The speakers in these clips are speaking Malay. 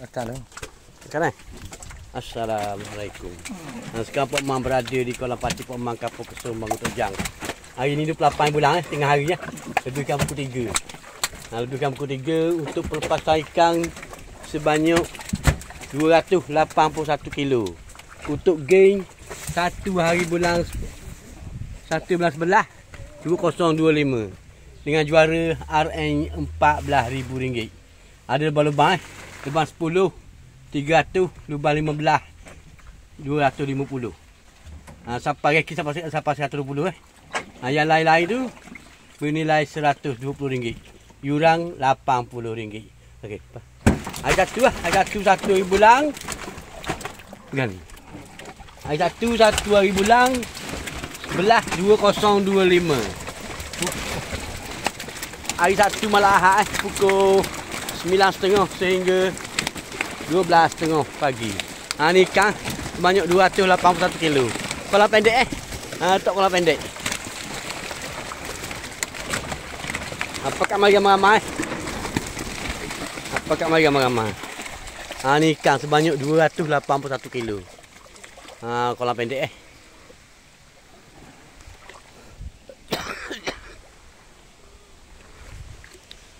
Akan tu. Kan Assalamualaikum. Sekarang Pak Mang berada di kolam pati Pak Mang Kapur Kesum Bangun Tojang. Hari ni 28 bulan tengah hari ya. Lebihkan pukul 3. Lebihkan pukul 3 untuk pelepasan ikan sebanyak 281 kilo. Untuk gain 1 hari bulan 1 bulan 11 2025 dengan juara RM RM14,000. Ada lubang-lubang lubang 10, 300, lubang 15, 250. Sampai reki sampai 120 yang lain-lain tu bernilai RM120. Yuran RM80. Okey. Ada satu hari bulan. Kan. Ada satu hari bulan 11 2025. Hari Sabtu malam Ahad pukul 9.30 sehingga 12.30 pagi. Ni ikan sebanyak 281 kilo. Kolam pendek tak kolam pendek. Apa kat mari ramai-ramai? Apa kat mari ramai-ramai? Ni ikan sebanyak 281 kilo. Kolam pendek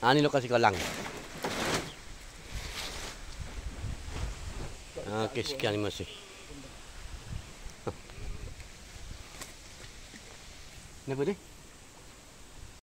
ni lokasi kolam. Okey, sekian, terima kasih. Kenapa dia?